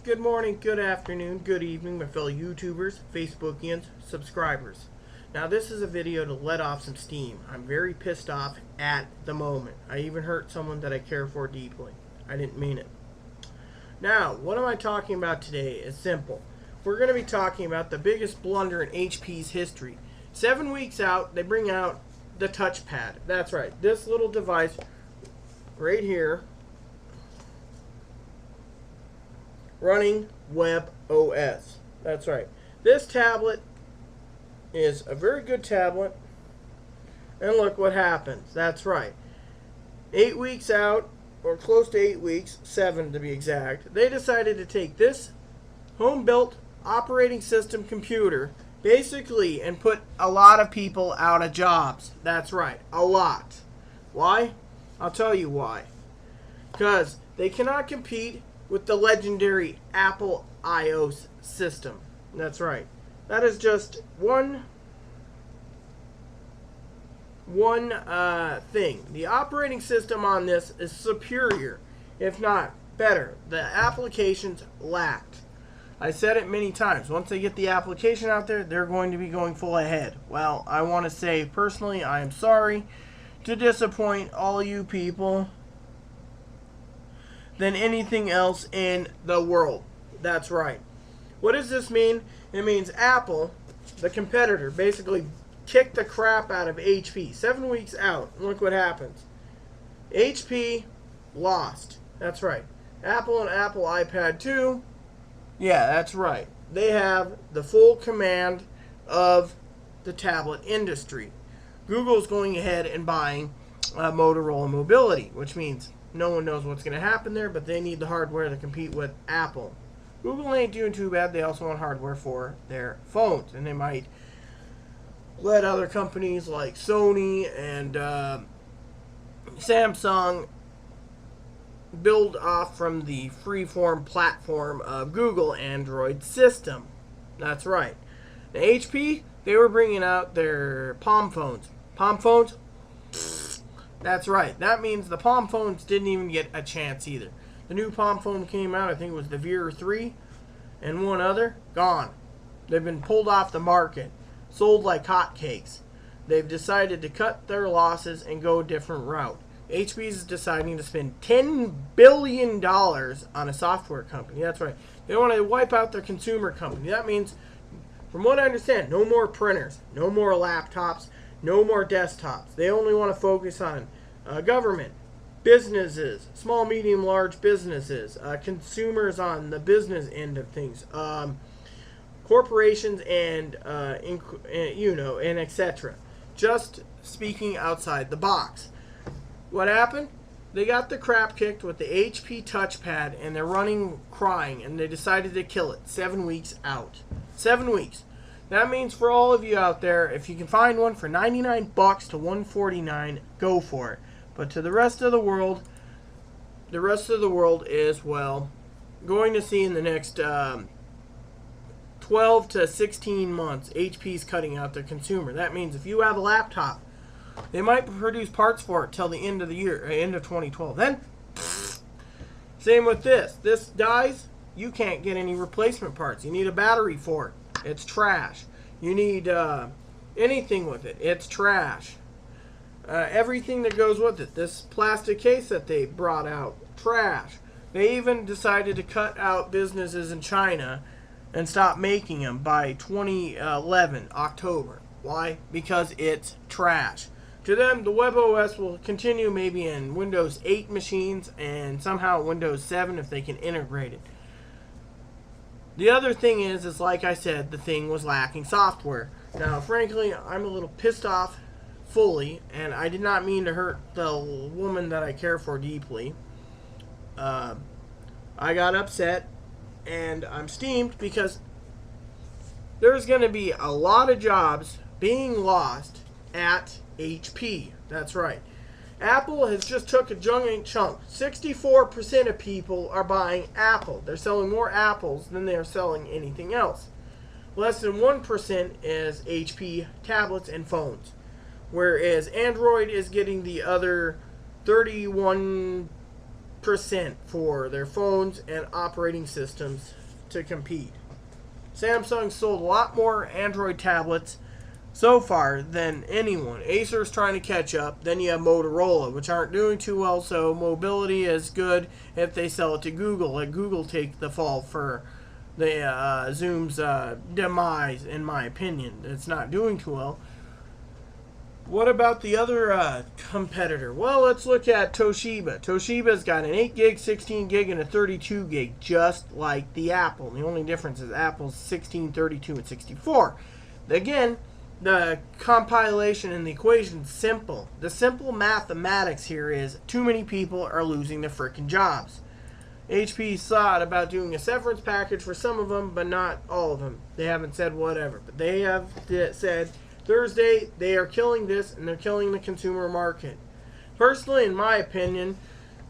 Good morning, good afternoon, good evening, my fellow YouTubers, Facebookians, subscribers. Now this is a video to let off some steam. I'm very pissed off at the moment. I even hurt someone that I care for deeply. I didn't mean it. Now, what am I talking about today is simple. We're going to be talking about the biggest blunder in HP's history. 7 weeks out, they bring out the Touchpad. That's right, this little device right here, running web OS. That's right. This tablet is a very good tablet. And look what happens. That's right. 8 weeks out, or close to 8 weeks, 7 to be exact, they decided to take this home-built operating system computer, basically, and put a lot of people out of jobs. That's right. A lot. Why? I'll tell you why. Because they cannot compete with the legendary Apple iOS system. That's right. That is just one thing. The operating system on this is superior, if not better. The applications lacked. I said it many times. Once they get the application out there, they're going to be going full ahead. Well, I want to say personally, I am sorry to disappoint all you people than anything else in the world. That's right. What does this mean? It means Apple, the competitor, basically kicked the crap out of HP. 7 weeks out. Look what happens. HP lost. That's right. Apple and Apple iPad 2. Yeah, that's right. They have the full command of the tablet industry. Google's going ahead and buying Motorola Mobility, which means no one knows what's going to happen there, but they need the hardware to compete with Apple. Google ain't doing too bad. They also want hardware for their phones, and they might let other companies like Sony and Samsung build off from the freeform platform of Google Android system. That's right. The HP, they were bringing out their Palm phones. Palm phones? That's right. That means the Palm phones didn't even get a chance either. The new Palm phone came out, I think it was the Veer 3, and one other, gone. They've been pulled off the market, sold like hotcakes. They've decided to cut their losses and go a different route. HP is deciding to spend $10 billion on a software company. That's right. They want to wipe out their consumer company. That means, from what I understand, no more printers, no more laptops, no more desktops. They only want to focus on government, businesses, small, medium, large businesses, consumers on the business end of things, corporations, and and etc. Just speaking outside the box. What happened? They got the crap kicked with the HP Touchpad, and they're running crying, and they decided to kill it 7 weeks out. 7 weeks. That means for all of you out there, if you can find one for $99 to $149, go for it. But to the rest of the world is, well, going to see in the next 12 to 16 months, HP's cutting out their consumer. That means if you have a laptop, they might produce parts for it till the end of the year, end of 2012. Then, same with this. This dies, you can't get any replacement parts. You need a battery for it. It's trash. You need anything with it. It's trash. Everything that goes with it. This plastic case that they brought out, trash. They even decided to cut out businesses in China and stop making them by 2011, October. Why? Because it's trash. To them, the web OS will continue maybe in Windows 8 machines and somehow Windows 7 if they can integrate it. The other thing is like I said, the thing was lacking software. Now, frankly, I'm a little pissed off fully, and I did not mean to hurt the woman that I care for deeply. I got upset, and I'm steamed because there's going to be a lot of jobs being lost at HP. That's right. Apple has just took a giant chunk. 64% of people are buying Apple. They're selling more Apples than they're selling anything else. Less than 1% is HP tablets and phones. Whereas Android is getting the other 31% for their phones and operating systems to compete. Samsung sold a lot more Android tablets so far than anyone. Acer's trying to catch up. Then you have Motorola, which aren't doing too well, so mobility is good if they sell it to Google. Let Google take the fall for the Zoom's demise, in my opinion. It's not doing too well. What about the other competitor? Well, let's look at Toshiba. Toshiba's got an 8 gig, 16 gig, and a 32 gig, just like the Apple. The only difference is Apple's 16, 32, and 64. Again, the compilation and the equation is simple. The simple mathematics here is too many people are losing their freaking jobs. HP thought about doing a severance package for some of them, but not all of them. They haven't said whatever, but they have said Thursday they are killing this and they're killing the consumer market. Personally, in my opinion,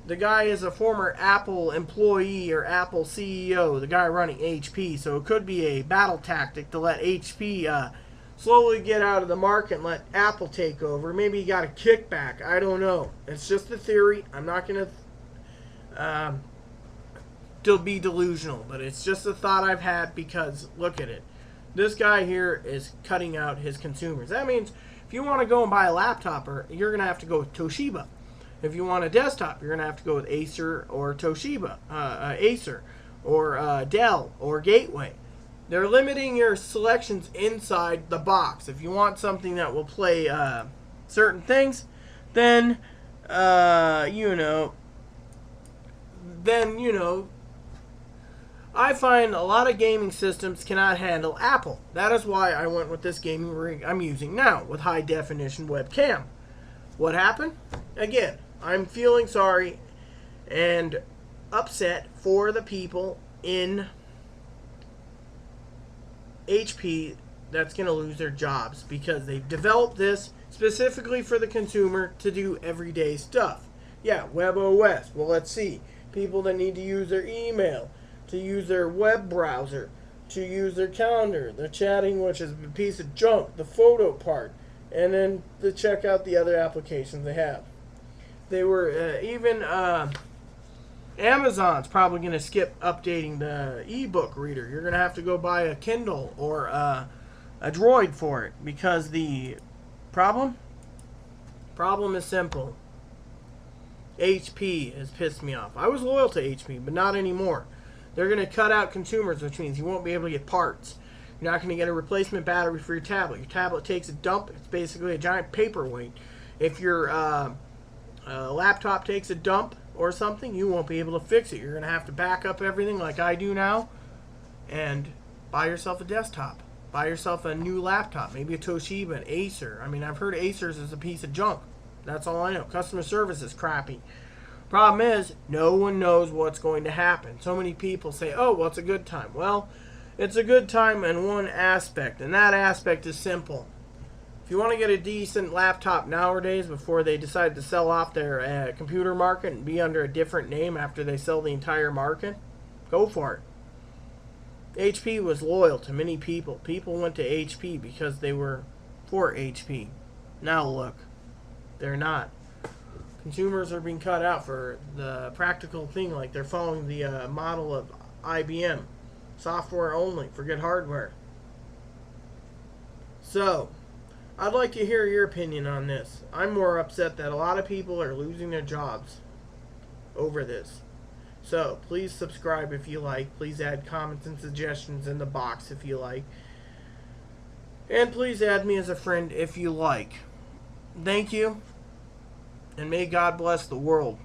the guy is a former Apple employee or Apple CEO, the guy running HP, so it could be a battle tactic to let HP slowly get out of the market and let Apple take over. Maybe he got a kickback. I don't know. It's just a theory. I'm not going to be delusional, but it's just a thought I've had because look at it. This guy here is cutting out his consumers. That means if you want to go and buy a laptop, you're going to have to go with Toshiba. If you want a desktop, you're going to have to go with Acer or Toshiba, Acer or Dell or Gateway. They're limiting your selections inside the box. If you want something that will play certain things, then I find a lot of gaming systems cannot handle Apple. That is why I went with this gaming rig I'm using now with high definition webcam. What happened? Again, I'm feeling sorry and upset for the people in HP that's going to lose their jobs because they've developed this specifically for the consumer to do everyday stuff. Yeah, WebOS. Well, let's see. People that need to use their email, to use their web browser, to use their calendar, their chatting, which is a piece of junk, the photo part, and then to check out the other applications they have. They were even Amazon's probably going to skip updating the ebook reader. You're going to have to go buy a Kindle or a Droid for it because the problem is simple. HP has pissed me off. I was loyal to HP, but not anymore. They're going to cut out consumers, which means you won't be able to get parts. You're not going to get a replacement battery for your tablet. Your tablet takes a dump. It's basically a giant paperweight. If your laptop takes a dump or something, you won't be able to fix it. You're going to have to back up everything like I do now and buy yourself a desktop. Buy yourself a new laptop, maybe a Toshiba, an Acer. I mean, I've heard Acer's is a piece of junk. That's all I know. Customer service is crappy. Problem is, no one knows what's going to happen. So many people say, oh, well, it's a good time. Well, it's a good time in one aspect, and that aspect is simple. If you want to get a decent laptop nowadays before they decide to sell off their computer market and be under a different name after they sell the entire market, go for it. HP was loyal to many people. People went to HP because they were for HP. Now look, they're not. Consumers are being cut out for the practical thing, like they're following the model of IBM. Software only, forget hardware. So, I'd like to hear your opinion on this. I'm more upset that a lot of people are losing their jobs over this. So, please subscribe if you like. Please add comments and suggestions in the box if you like. And please add me as a friend if you like. Thank you. And may God bless the world.